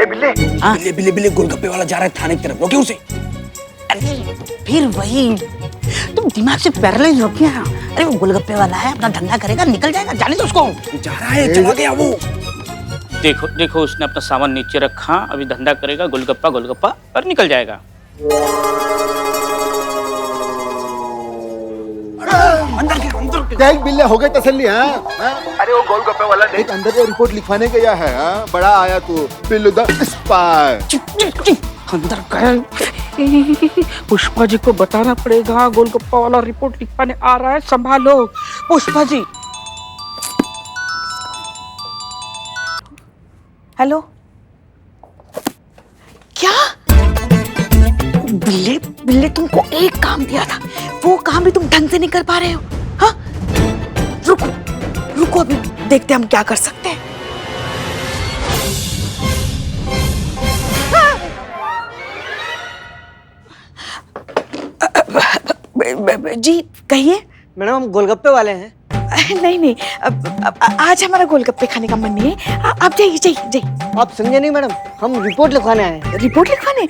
बिल्ले बिल्ले बिल्ले बिल्ले गोलगप्पे वाला जा रहा है थाने की तरफ, रोके उसे। फिर वही, तुम दिमाग से पैरालाइज हो गया। अरे वो गोलगप्पे वाला है, अपना धंधा करेगा, निकल जाएगा, जाने दो उसको। जा रहा है, चला गया वो। देखो देखो, उसने अपना सामान नीचे रखा, अभी धंधा करेगा गोलगप्पा गोलगप्पा और निकल जाएगा। अंदर के क्या बिल्ले हो गए तसल्ली? हाँ अरे वो गोलगप्पे वाला एक अंदर वो रिपोर्ट लिखवाने गया है। हाँ बड़ा आया तू बिल्लू द स्पाई। अंदर गए। पुष्पा जी को बताना पड़ेगा, गोलगप्पा वाला रिपोर्ट लिखवाने आ रहा है, संभालो पुष्पा जी। हेलो, क्या? बिल्ले बिल्ले, तुमको एक काम दिया था, वो काम भी तुम ढंग से नहीं कर पा रहे हो। हाँ, रुको रुको, अभी देखते हम क्या कर सकते हैं। जी कहिए। मैडम हम गोलगप्पे वाले हैं। नहीं नहीं, आज हमारा गोलगप्पे खाने का मन नहीं है, आप जाइए जाइए जाइए। आप समझे नहीं मैडम, हम रिपोर्ट लिखवाने आए हैं। रिपोर्ट लिखवाने?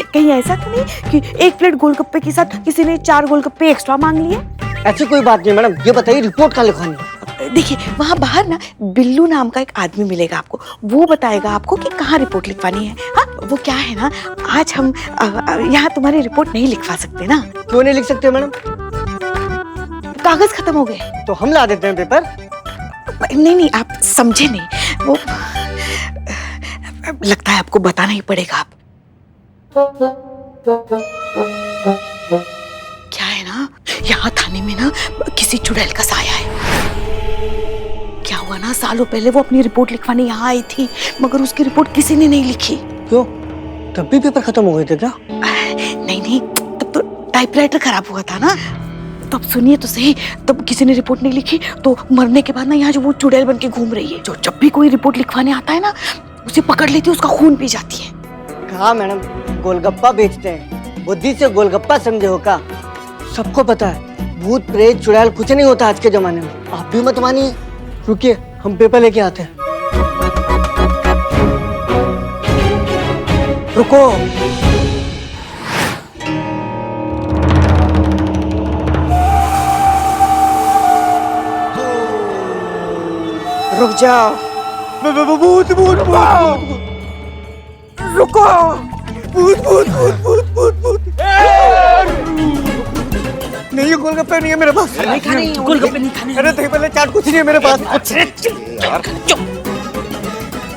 कहीं ऐसा तो नहीं कि एक प्लेट गोलगप्पे के साथ किसी ने 4 गोलगप्पे एक्स्ट्रा मांग लिए? ऐसी कोई बात नहीं मैडम, ये बताइए रिपोर्ट कहाँ लिखवानी है? देखिए वहाँ बाहर ना बिल्लू नाम का एक आदमी मिलेगा आपको, वो बताएगा आपको कि कहाँ रिपोर्ट लिखवानी है। हाँ वो क्या है ना, आज हम यहाँ तुम्हारी रिपोर्ट नहीं लिखवा सकते ना। क्यों नहीं लिख सकते मैडम? कागज खत्म हो गए। तो हम ला देते हैं पेपर। नहीं नहीं, आप समझे नहीं, वो लगता है आपको बताना ही पड़ेगा। आप क्या है ना, यहाँ थाने में ना किसी चुड़ैल का साया है। क्या हुआ ना, सालों पहले वो अपनी रिपोर्ट लिखवाने यहाँ आई थी, मगर उसकी रिपोर्ट किसी ने नहीं लिखी। क्यों? तब भी पेपर खत्म हो गए थे क्या? नहीं नहीं, तब तो टाइपराइटर खराब हुआ था ना। तब सुनिए तो सही, तब किसी ने रिपोर्ट नहीं लिखी, तो मरने के बाद ना यहाँ जो वो चुड़ैल बन के घूम रही है, जो जब भी कोई रिपोर्ट लिखवाने आता है ना उसे पकड़ लेती है, उसका खून पी जाती है। कहा मैडम, गोलगप्पा बेचते हैं, बुद्धि से गोलगप्पा समझे हो का? सबको पता है भूत प्रेत चुड़ैल कुछ नहीं होता आज के जमाने में। आप भी मत मानिए। रुकिए हम पेपर लेके आते हैं। रुको, रुक जाओ। भूत भूत भूत, रुको। भूत भूत भूत भूत भूत भूत। नहीं ये गोलगप्पे नहीं है मेरे पास। गोलगप्पे नहीं खाने। अरे दही भल्ले चाट कुछ नहीं है मेरे पास।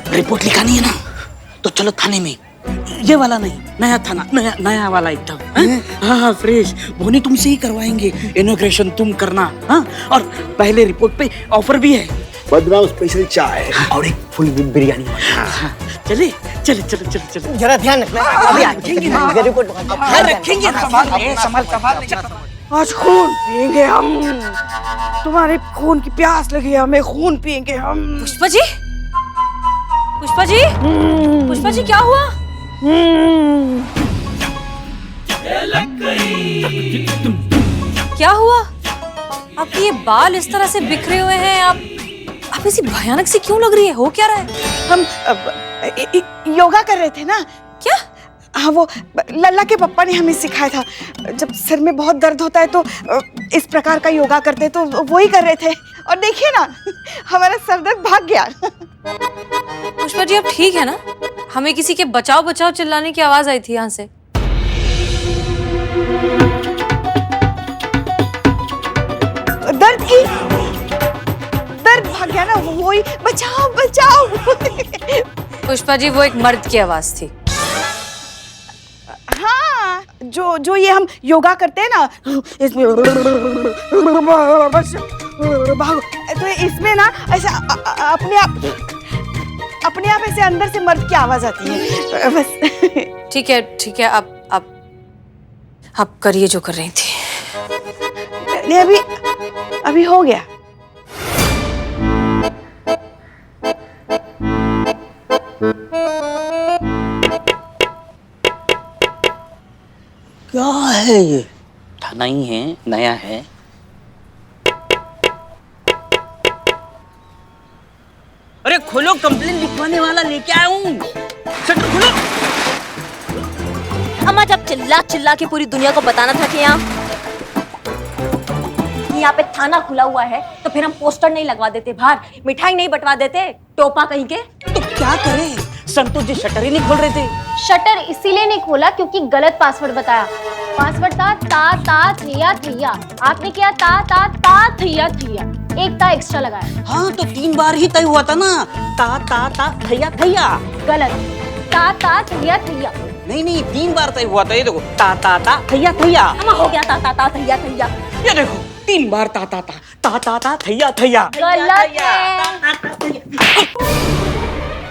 रिपोर्ट लिखानी है ना, तो चलो थाने में। ये वाला नहीं, नया थाना, नया वाला एकदम। हाँ फ्रेश, बोनी तुमसे ही करवाएंगे, इनॉग्रेशन तुम करना। हाँ, और पहले रिपोर्ट पे ऑफर भी है, बदनाम स्पेशल चाय और एक फुल बिरयानी। चले चले चले चले चले। जरा ध्यान रखना। अभी रखेंगे ना, रिपोर्ट रखेंगे। संभाल। आज खून पिएंगे हम, तुम्हारे खून की प्यास लगी है, हमें खून पिएंगे हम। पुष्पा जी, पुष्पा जी, पुष्पा जी क्या हुआ? क्या हुआ? आपके ये बाल इस तरह से बिखरे हुए हैं, आप ऐसी भयानक सी क्यों लग रही है? हो क्या रहा है? हम योगा कर रहे थे ना। क्या? हाँ, वो लल्ला के पापा ने हमें सिखाया था। जब सिर में बहुत दर्द होता है तो इस प्रकार का योगा करते हैं, तो वो ही कर रहे थे। और देखिए ना, हमारा सर दर्द भाग गया। पुष्पा जी आप ठीक है ना? हमें किसी के बचाओ बचाओ चिल्लाने की आवाज आई थी यहाँ से। दर्द भाग गया ना, वही बचाओ बचाओ। पुष्पा जी वो एक मर्द की आवाज थी। हाँ, जो ये हम योगा करते हैं ना, इसमें भागो, तो इसमें ना ऐसा अपने आप ऐसे अंदर से मर्द की आवाज आती है बस। ठीक है, आप करिए जो कर रही थी। नहीं, अभी हो गया। क्या है ये? थाना ही है, नया है। खोलो, कंप्लेन लिखवाने वाला लेके आया हूँ। शटर खोलो। अम्मा जब चिल्ला चिल्ला के पूरी दुनिया को बताना था कि यहाँ पे थाना खुला हुआ है तो फिर हम पोस्टर नहीं लगवा देते बाहर, मिठाई नहीं बंटवा देते, टोपा कहीं के। तो क्या करें, संतोष जी शटर ही नहीं खोल रहे थे। शटर इसीलिए नहीं खोला क्योंकि गलत पासवर्ड बताया। पासवर्ड था ता थैया थैया, आपने किया ता थैया थैया, एक ता एक्स्ट्रा लगाया। हाँ तो 3 बार ही तय हुआ था ना, ता थैया थैया। गलत, ता थैया थैया। नहीं 3 बार तय हुआ था। ये देखो ता थैया थैया। अम्मा हो गया ता थैया थैया। ये देखो 3 बार ता थैया थैया। गलत है।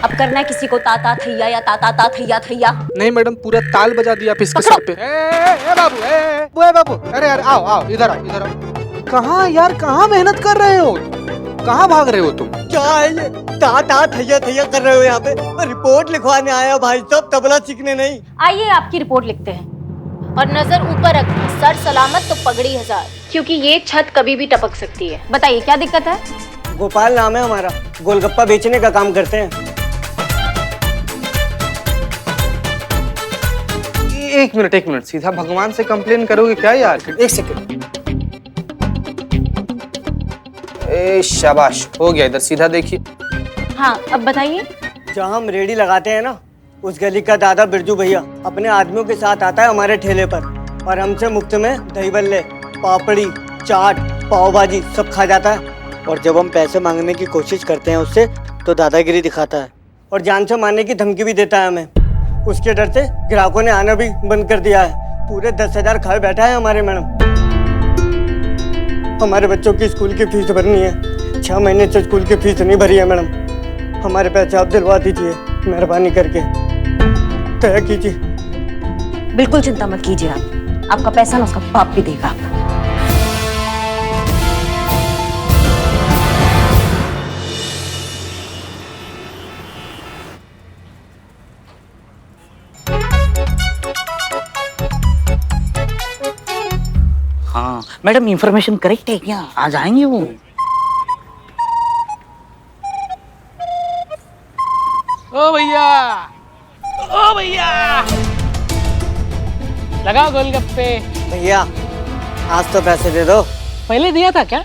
अब करना है किसी को ता थैया या ता थैया थैया। नहीं मैडम, पूरा ताल बजा दिया आप इसके सर पे। ए बाबू, अरे यार आओ इधर आओ। कहाँ यार, कहाँ मेहनत कर रहे हो, कहाँ भाग रहे हो तुम? क्या है ये ता थैया थैया कर रहे हो यहाँ पे? रिपोर्ट लिखवाने आया भाई साहब, तबला सीखने नहीं। आइए आपकी रिपोर्ट लिखते हैं। और नजर ऊपर रखना, सर सलामत तो पगड़ी 1000, क्योंकि ये छत कभी भी टपक सकती है। बताइए क्या दिक्कत है? गोपाल नाम है हमारा, गोलगप्पा बेचने का काम करते हैं। एक मिनट, सीधा भगवान से कंप्लेन करोगे क्या यार? एक सेकंड। ए शाबाश, हो गया। इधर सीधा देखिए। हाँ अब बताइए। जहाँ हम रेडी लगाते हैं ना, उस गली का दादा बिरजू भैया अपने आदमियों के साथ आता है हमारे ठेले पर और हमसे मुफ्त में दही बल्ले, पापड़ी, चाट, पाव भाजी सब खा जाता है। और जब हम पैसे मांगने की कोशिश करते हैं उससे तो दादागिरी दिखाता है और जान से मारने की धमकी भी देता है हमें। उसके डर से ग्राहकों ने आना भी बंद कर दिया है। पूरे 10,000 खाए बैठा है हमारे मैडम। हमारे बच्चों की स्कूल की फीस भरनी है, 6 महीने से स्कूल की फीस नहीं भरी है मैडम। हमारे पैसे आप दिलवा दीजिए मेहरबानी करके, तय कीजिए। बिल्कुल चिंता मत कीजिए आप, आपका पैसा ना उसका बाप भी देगा। हाँ मैडम, इंफॉर्मेशन करेक्ट है क्या? आज आएंगे वो? ओ भैया लगाओ गोलगप्पे। भैया आज तो पैसे दे दो। पहले दिया था क्या?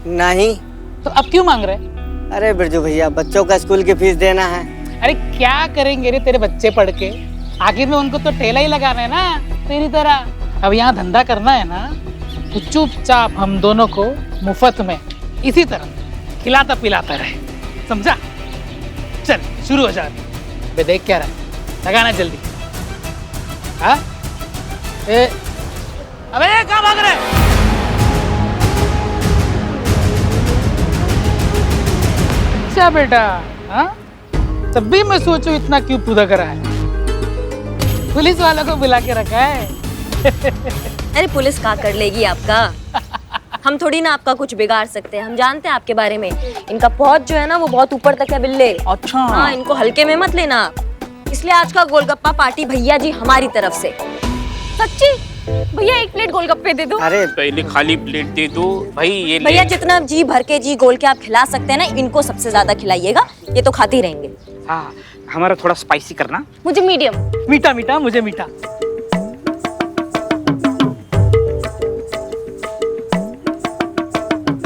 नहीं। तो अब क्यों मांग रहे? अरे बिरजू भैया, बच्चों का स्कूल की फीस देना है। अरे क्या करेंगे रे तेरे बच्चे पढ़ के, आखिर में उनको तो ठेला ही लगाना है ना तेरी तरह। अब यहाँ धंधा करना है ना तो चुपचाप हम दोनों को मुफ्त में इसी तरह खिलाता पिलाता रहे, समझा? चल शुरू हो जा। बे देख क्या रहा है, लगाना जल्दी। हाँ अबे कहाँ भाग रहे? अच्छा बेटा, हाँ तब भी मैं सोचूं इतना क्यों पुदक रहा है। पुलिस वालों को बुला के रखा है। अरे पुलिस क्या कर लेगी आपका? हम थोड़ी ना आपका कुछ बिगाड़ सकते हैं, हम जानते हैं आपके बारे में। इनका पहुंच जो है ना वो बहुत ऊपर तक है बिल्ले। अच्छा हाँ, इनको हल्के में मत लेना, इसलिए आज का गोलगप्पा पार्टी भैया जी हमारी तरफ से। सच्ची? भैया 1 प्लेट गोलगप्पे दे दो। अरे पहले खाली प्लेट दे दो भाई। ये भैया जितना जी भर के जी गोल के आप खिला सकते हैं ना, इनको सबसे ज्यादा खिलाइएगा, ये तो खाते ही रहेंगे। हाँ, हमारा थोड़ा स्पाइसी करना। मुझे मीडियम। मीठा मीठा, मुझे मीठा।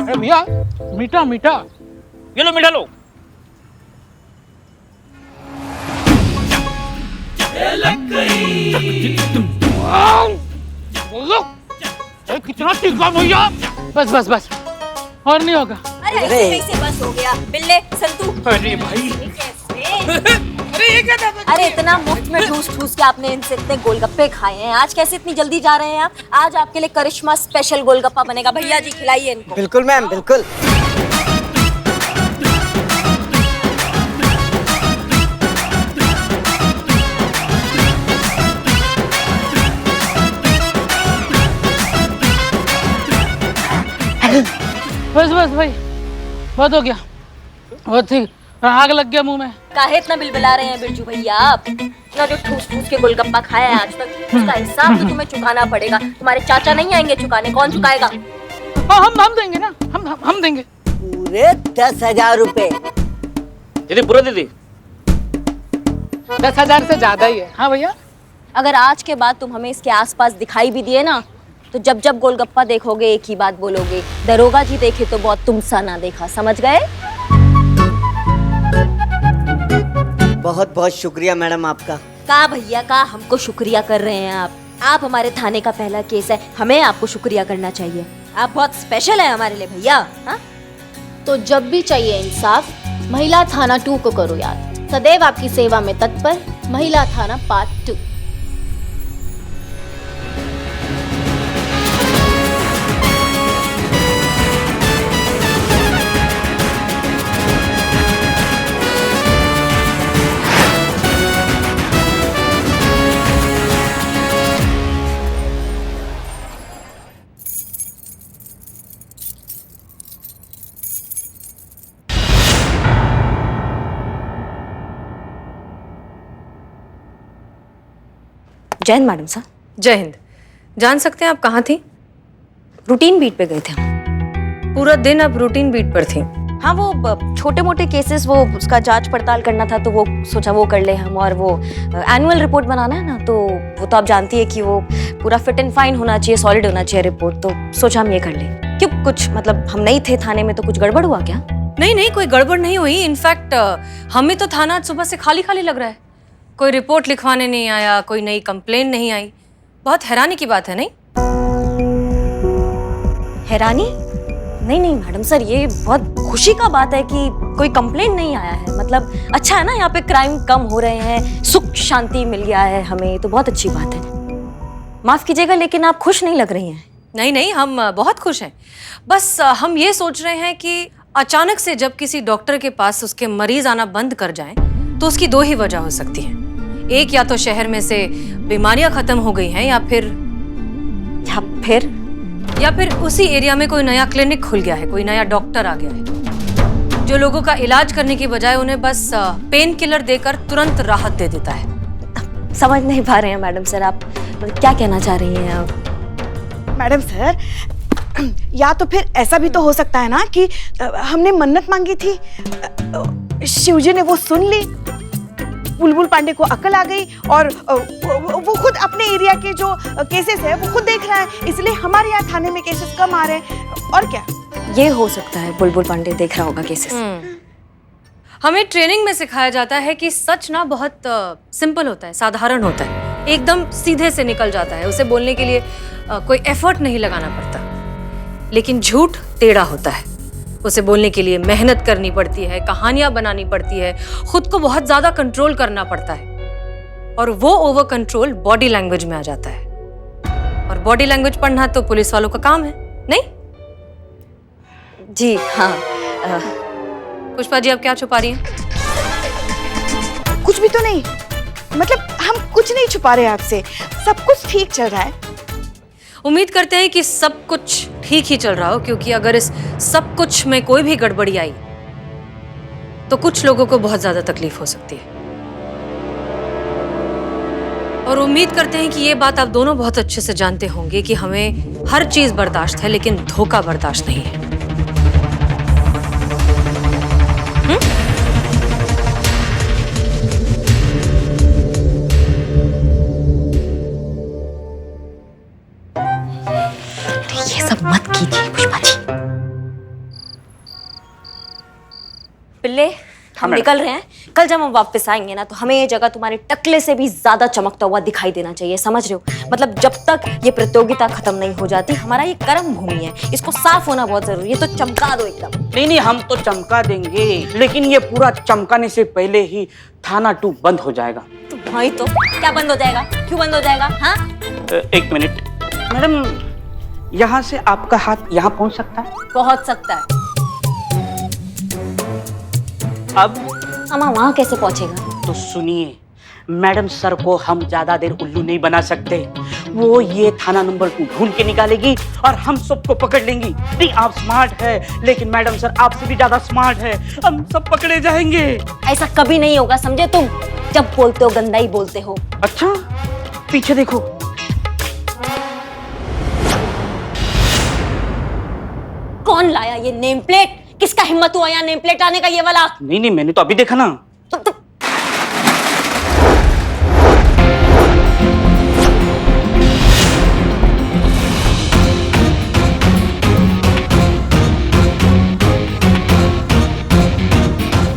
अरे भैया मीठा मीठा, ये लो मीठा लो। कितना तीखा भैया। बस बस बस, और नहीं होगा। अरे ऐसे बस हो गया बिल्ले संतू। अरे भाई अरे ये क्या था? अरे इतना मुफ्त में ठूस ठूस के आपने इनसे इतने गोलगप्पे खाए हैं, आज कैसे इतनी जल्दी जा रहे हैं आप? आज आपके लिए करिश्मा स्पेशल गोलगप्पा बनेगा, भैया जी खिलाइए इनको। बिल्कुल मैम, बिल्कुल। बस बस भाई, बहुत हो गया, बहुत ठीक। आग लग गया मुंह में। काहे इतना बिलबिला रहे हैं बिरजू भैया आप? इतना जो ठूस ठूस के गोलगप्पा खाया है आज तक, उसका हिसाब तो तुम्हें चुकाना पड़ेगा। तुम्हारे चाचा नहीं आएंगे चुकाने, कौन चुकाएगा? हम देंगे ना, हम देंगे। पूरे 10,000 रुपए। दीदी पूरा दीदी 10,000 से ज्यादा ही है। हाँ भैया। अगर आज के बाद तुम हमें इसके आसपास दिखाई भी दिए ना, तो जब जब गोलगप्पा देखोगे एक ही बात बोलोगे, दरोगा जी देखे तो बहुत तुम सा ना देखा, समझ गए? बहुत बहुत शुक्रिया मैडम आपका। का भैया का हमको शुक्रिया कर रहे हैं आप हमारे थाने का पहला केस है, हमें आपको शुक्रिया करना चाहिए। आप बहुत स्पेशल है हमारे लिए भैया। हाँ? तो जब भी चाहिए इंसाफ, महिला थाना 2 को करो याद। सदैव आपकी सेवा में तत्पर, महिला थाना पार्ट 2। जय हिंद मैडम सर। जय हिंद। जान सकते हैं आप कहाँ थी? रूटीन बीट पे गए थे हम। पूरा दिन आप रूटीन बीट पर थी? हाँ, वो छोटे मोटे केसेस, वो उसका जांच पड़ताल करना था, तो वो सोचा वो कर ले हम। और वो एनुअल रिपोर्ट बनाना है ना, तो वो तो आप जानती है कि वो पूरा फिट एंड फाइन होना चाहिए, सॉलिड होना चाहिए रिपोर्ट, तो सोचा हम ये कर ले। क्यों, कुछ मतलब हम नहीं थे थाने में तो कुछ गड़बड़ हुआ क्या? नहीं नहीं, कोई गड़बड़ नहीं हुई। इनफैक्ट हमें तो थाना सुबह से खाली खाली लग रहा है। कोई रिपोर्ट लिखवाने नहीं आया, कोई नई कंप्लेन नहीं आई। बहुत हैरानी की बात है, नहीं? हैरानी? नहीं नहीं मैडम सर, ये बहुत खुशी का बात है कि कोई कंप्लेन नहीं आया है। मतलब अच्छा है ना, यहाँ पे क्राइम कम हो रहे हैं, सुख शांति मिल गया है हमें, तो बहुत अच्छी बात है। माफ कीजिएगा लेकिन आप खुश नहीं लग रही हैं। नहीं नहीं, हम बहुत खुश हैं। बस हम ये सोच रहे हैं कि अचानक से जब किसी डॉक्टर के पास उसके मरीज आना बंद कर जाएं, तो उसकी दो ही वजह हो सकती है। एक, या तो शहर में से बीमारियां खत्म हो गई हैं, या फिर उसी एरिया में कोई नया क्लिनिक खुल गया है, कोई नया डॉक्टर आ गया है जो लोगों का इलाज करने की बजाय उन्हें बस पेन किलर देकर तुरंत राहत दे देता है। समझ नहीं पा रहे हैं मैडम सर, आप क्या कहना चाह रही हैं आप? मैडम सर, या तो फिर ऐसा भी तो हो सकता है ना कि हमने मन्नत मांगी थी, शिवजी ने वो सुन ली, बुलबुल पांडे को अकल आ गई, और वो खुद अपने एरिया के जो केसेस है वो खुद देख रहा है, इसलिए हमारे यहाँ थाने में केसेस कम आ रहे हैं। और क्या? ये हो सकता है, बुलबुल पांडे देख रहा होगा केसेस। हमें ट्रेनिंग में सिखाया जाता है कि सच ना बहुत सिंपल होता है, साधारण होता है, एकदम सीधे से निकल जाता है, उसे बोलने के लिए कोई एफर्ट नहीं लगाना पड़ता। लेकिन झूठ टेढ़ा होता है, उसे बोलने के लिए मेहनत करनी पड़ती है, कहानियां बनानी पड़ती है, खुद को बहुत ज्यादा कंट्रोल करना पड़ता है, और वो ओवर कंट्रोल बॉडी लैंग्वेज में आ जाता है। और बॉडी लैंग्वेज पढ़ना तो पुलिस वालों का काम है, नहीं? जी हाँ। पुष्पा जी, आप क्या छुपा रही हैं? कुछ भी तो नहीं, मतलब हम कुछ नहीं छुपा रहे आपसे, सब कुछ ठीक चल रहा है। उम्मीद करते हैं कि सब कुछ ठीक ही चल रहा हो, क्योंकि अगर इस सब कुछ में कोई भी गड़बड़ी आई तो कुछ लोगों को बहुत ज्यादा तकलीफ हो सकती है। और उम्मीद करते हैं कि ये बात आप दोनों बहुत अच्छे से जानते होंगे कि हमें हर चीज बर्दाश्त है, लेकिन धोखा बर्दाश्त नहीं है। ये सब मत कीजिए पुष्पा जी। पिल्ले, हम निकल रहे हैं। कल जब हम वापस आएंगे ना, तो हमें ये जगह तुम्हारे टकले से भी ज्यादा चमकता हुआ दिखाई देना चाहिए, समझ रहे हो? मतलब जब तक ये प्रतियोगिता खत्म नहीं हो जाती, हमारा ये कर्म भूमि है, इसको साफ होना बहुत जरूरी है, तो चमका दो एकदम। नहीं नहीं, हम तो चमका देंगे, लेकिन ये पूरा चमकाने से पहले ही थाना 2 बंद हो जाएगा। भाई तो क्या बंद हो जाएगा? क्यों बंद हो जाएगा? हाँ, एक मिनट मैडम, यहाँ से आपका हाथ यहाँ पहुँच सकता है? पहुंच सकता है। अब अम्मा वहां कैसे पहुंचेगा? तो सुनिए, मैडम सर को हम ज्यादा देर उल्लू नहीं बना सकते। वो ये थाना नंबर 2 ढूंढ के निकालेगी और हम सबको पकड़ लेंगी। नहीं, आप स्मार्ट है, लेकिन मैडम सर आपसे भी ज्यादा स्मार्ट है, हम सब पकड़े जाएंगे। ऐसा कभी नहीं होगा, समझे तुम? जब बोलते हो गंदा ही बोलते हो। अच्छा, पीछे देखो। कौन लाया ये नेम प्लेट? किसका हिम्मत हुआ यहाँ नेम प्लेट लाने का ये वाला? नहीं नहीं, मैंने तो अभी देखा ना।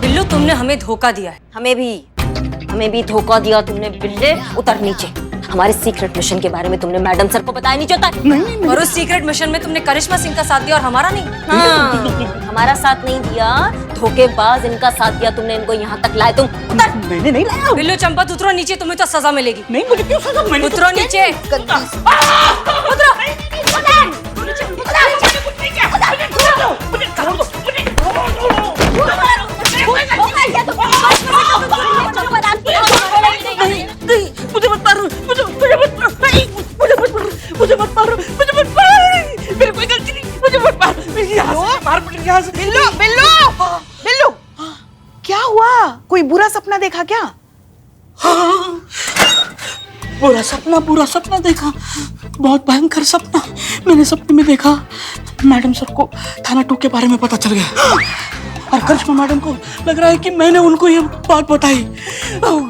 बिल्लू, तुमने हमें धोखा दिया है। हमें भी धोखा दिया तुमने बिल्ले। उतर नीचे। हमारे सीक्रेट मिशन के बारे में तुमने मैडम सर को बताया नहीं होता? नहीं। और उस सीक्रेट मिशन में तुमने करिश्मा सिंह का साथ दिया और हमारा नहीं। हाँ, हमारा साथ नहीं दिया, धोखेबाज इनका साथ दिया तुमने, इनको यहाँ तक लाए तुम। उतर। मैंने नहीं लाया। बिल्लू चंपत, उतरो नीचे, तुम्हें तो सजा मिलेगी। नहीं, मुझे क्यों सजा? मैंने उतरो नीचे। मुझे मत मारो, मुझे मत मारो, मुझे मत मारो, मेरी कोई गलती नहीं, मुझे मत मारो। बिल्लू, क्या हुआ? कोई बुरा सपना देखा क्या? हाँ, बुरा सपना देखा, बहुत भयंकर सपना। मैंने सपने में देखा मैडम सर को थाना 2 के बारे में पता चल गया और करिश्मा मैडम को लग रहा है कि मैंने उनको ये बात बताई।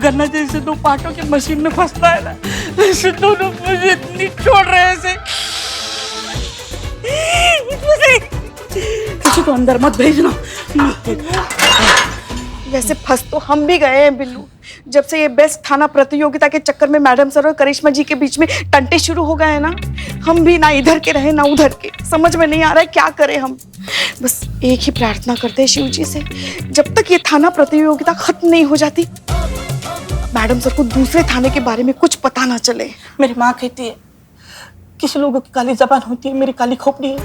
गन्ना जैसे 2 पार्टों की मशीन में फंसता है ना, ऐसे दोनों मुझे इतनी छोड़ रहे हैं ऐसे। किसी को अंदर मत भेजना। वैसे फंस तो हम भी गए हैं बिल्लू। जब से ये बेस्ट थाना प्रतियोगिता के चक्कर में मैडम सर और करिश्मा जी के बीच में टंटे शुरू हो गए हैं ना, हम भी ना इधर के रहे ना उधर के। समझ में नहीं आ रहा है क्या करें हम। बस एक ही प्रार्थना करते हैं शिव जी से, जब तक ये थाना प्रतियोगिता खत्म नहीं हो जाती, मैडम सर को दूसरे थाने के बारे में कुछ पता ना चले। मेरी माँ कहती है किसी लोगों की काली जबान होती है, मेरी काली खोपड़ी है।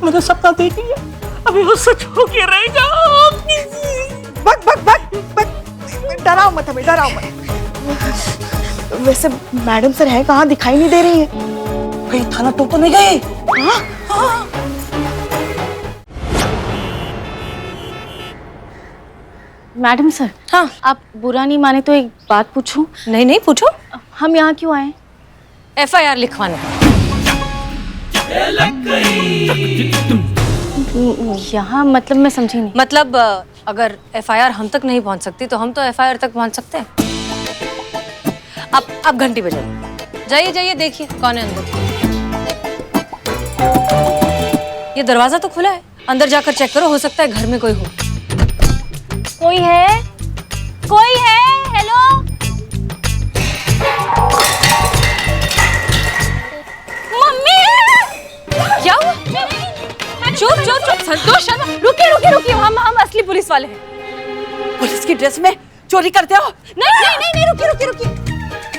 मैंने सपना देख लिया, अभी वो सच हो के रहेगा। बक डराओ मत हमें, डराओ मत। वैसे मैडम सर है कहाँ? दिखाई नहीं दे रही है। कहीं थाना 2 तो नहीं गई? हाँ? मैडम सर, हाँ, आप बुरा नहीं माने तो एक बात पूछूं? नहीं पूछो। हम यहाँ क्यों आए? FIR लिखवाने। यहाँ मतलब मैं समझी नहीं। मतलब अगर FIR हम तक नहीं पहुंच सकती तो हम तो FIR तक पहुंच सकते हैं। अब घंटी बजाइए। जाइए देखिए कौन है अंदर। ये दरवाजा तो खुला है, अंदर जाकर चेक करो, हो सकता है घर में कोई हो। कोई है? हेलो? मम्मी! क्या हुआ? चुप संतोष शर्मा, रुकिए, हम असली पुलिस वाले हैं। पुलिस की ड्रेस में चोरी करते हो? नहीं, रुकिए।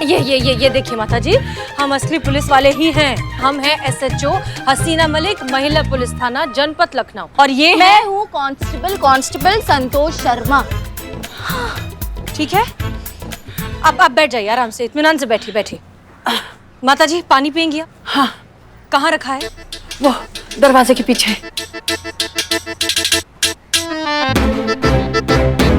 ये देखिए माता जी, हम असली पुलिस वाले ही हैं। हम हैं SHO हसीना मलिक, महिला पुलिस थाना जनपद लखनऊ। और ये मैं हूँ कांस्टेबल संतोष शर्मा। ठीक है, आप बैठ जाइए, आराम से इत्मीनान से बैठी। माता जी पानी पियेंगी? हाँ। कहाँ रखा है? वो दरवाजे के पीछे।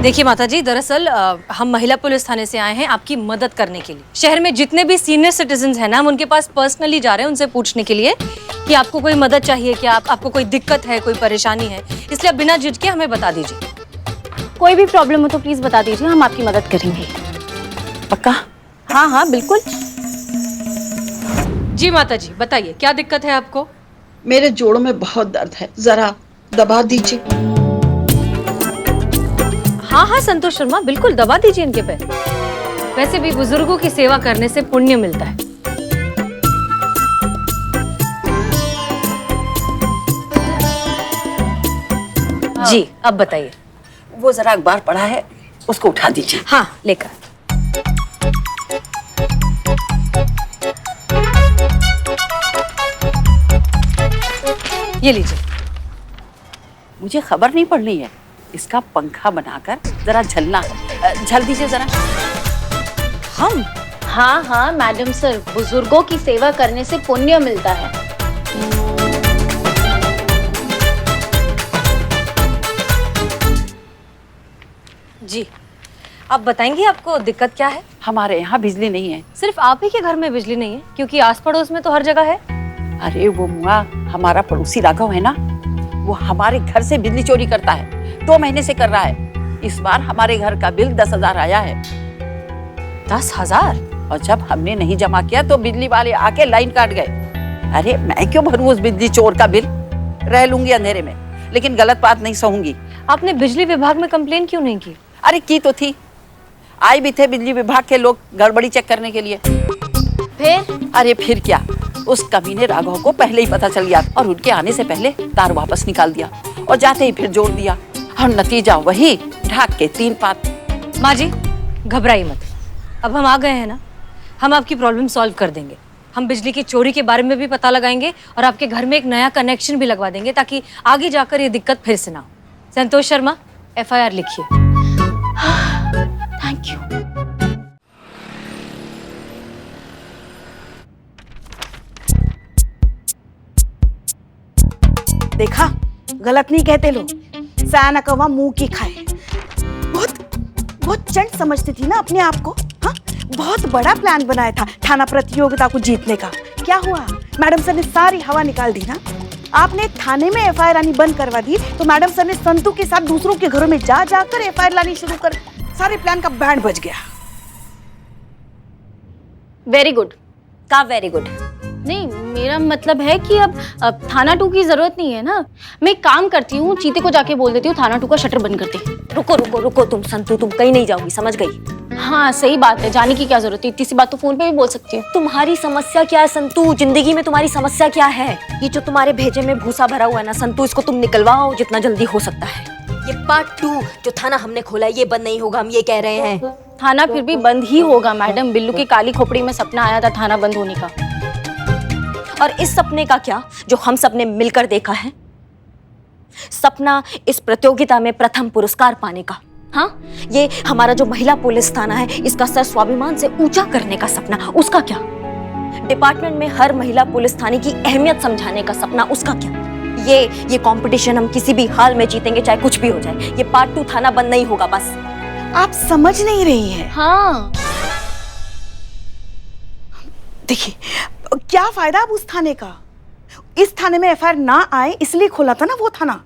देखिए माता जी, दरअसल हम महिला पुलिस थाने से आए हैं आपकी मदद करने के लिए। शहर में जितने भी सीनियर सिटीजन हैं ना, हम उनके पास पर्सनली जा रहे हैं उनसे पूछने के लिए कि आपको कोई मदद चाहिए क्या, आपको कोई दिक्कत है, कोई परेशानी है। इसलिए आप बिना झिझके हमें बता दीजिए। कोई भी प्रॉब्लम हो तो प्लीज बता दीजिए, हम आपकी मदद करेंगे। पक्का? हाँ, बिल्कुल। जी माता जी बताइए, क्या दिक्कत है आपको? मेरे जोड़ों में बहुत दर्द है, जरा दबा दीजिए। हाँ संतोष शर्मा, बिल्कुल दबा दीजिए इनके पैर। वैसे भी बुजुर्गों की सेवा करने से पुण्य मिलता है। जी अब बताइए। वो जरा अखबार पढ़ा है, उसको उठा दीजिए। हाँ लेकर। ये लीजिए। मुझे खबर नहीं पढ़नी है, इसका पंखा बनाकर जरा झल दीजिए जरा। हम? हाँ मैडम सर, बुजुर्गों की सेवा करने से पुण्य मिलता है। जी आप बताएंगी आपको दिक्कत क्या है? हमारे यहाँ बिजली नहीं है। सिर्फ आप ही के घर में बिजली नहीं है? क्योंकि आस पड़ोस में तो हर जगह है। अरे वो मुआ हमारा पड़ोसी राघव है ना, वो हमारे घर से बिजली चोरी करता है, 2 महीने से कर रहा है। इस बार हमारे घर का बिल 10,000 आया है। 10,000? और जब हमने नहीं जमा किया तो बिजली वाले आके लाइन काट गए। अरे मैं क्यों भरूं उस बिजली चोर का बिल? रह लूंगी अंधेरे में, लेकिन गलत बात नहीं सहूंगी। आपने बिजली विभाग में कंप्लेन क्यों नहीं की? अरे की तो थी, आए भी थे बिजली विभाग के लोग गड़बड़ी चेक करने के लिए। फिर? अरे फिर क्या, उस कमीने राघव को पहले ही पता चल गया और उनके आने से पहले तार वापस निकाल दिया और जाते ही फिर जोड़ दिया और नतीजा वही, ढाक के 3 पात। माँ जी घबराइए मत, अब हम आ गए हैं ना, हम आपकी प्रॉब्लम सॉल्व कर देंगे। हम बिजली की चोरी के बारे में भी पता लगाएंगे और आपके घर में एक नया कनेक्शन भी लगवा देंगे ताकि आगे जाकर ये दिक्कत फिर से ना हो। संतोष शर्मा, FIR लिखिए। Thank you. देखा, गलत नहीं कहते लोग, सयाना कौवा मुंह की खाए। बहुत चंट समझती थी ना अपने आप को। हाँ, बहुत बड़ा प्लान बनाया था थाना प्रतियोगिता को जीतने का। क्या हुआ? मैडम सर ने सारी हवा निकाल दी ना। आपने थाने में FIR आनी बंद करवा दी तो मैडम सर ने संतू के साथ दूसरों के घरों में जा जाकर FIR लानी शुरू कर, सारे प्लान का बैंड बज गया। Very good. का वेरी गुड? नहीं, मेरा मतलब है कि अब थाना 2 की जरूरत नहीं है ना। मैं एक काम करती हूँ, चीते को जाके बोल देती हूँ थाना 2 का शटर बंद कर दे। रुको रुको रुको, तुम संतू, तुम कहीं नहीं जाओगी, समझ गई? हाँ सही बात है, जाने की क्या जरूरत है, इतनी सी बात तो फोन पे भी बोल सकती हूँ। तुम्हारी समस्या क्या है संतू? जिंदगी में तुम्हारी समस्या क्या है? ये जो तुम्हारे भेजे में भूसा भरा हुआ है ना संतू, इसको तुम निकलवाओ जितना जल्दी हो सकता है। ये पार्ट 2 जो थाना हमने खोला है ये बंद नहीं होगा, हम ये कह रहे हैं। थाना फिर भी बंद ही होगा मैडम। बिल्लू की काली खोपड़ी में सपना आया था थाना बंद होने का। और इस सपने का क्या जो हम सबने मिलकर देखा है? सपना इस प्रतियोगिता में प्रथम पुरस्कार पाने का। हाँ, ये हमारा जो महिला पुलिस थाना है इसका सर स्वाभिमान से ऊंचा करने का सपना, उसका क्या? डिपार्टमेंट में हर महिला पुलिस थाने की अहमियत समझाने का सपना, उसका क्या? ये कंपटीशन हम किसी भी हाल में जीतेंगे, चाहे कुछ भी हो जाए। ये पार्ट 2 थाना बंद नहीं होगा बस। आप समझ नहीं रही हैं। हाँ देखिए, क्या फायदा अब उस थाने का? इस थाने में FIR ना आए इसलिए खोला था ना वो थाना,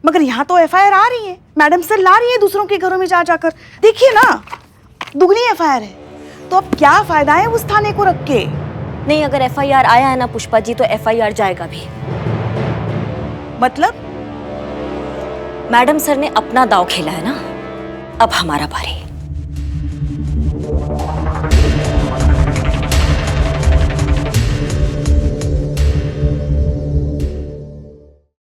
मगर यहाँ तो FIR आ रही है, मैडम सर ला रही है दूसरों के घरों में जा जाकर। देखिए ना, दुगनी FIR है, तो अब क्या फायदा है उस थाने को रख के? नहीं, अगर FIR आया है ना पुष्पा जी तो FIR जाएगा भी। मतलब? मैडम सर ने अपना दांव खेला है ना, अब हमारा बारी।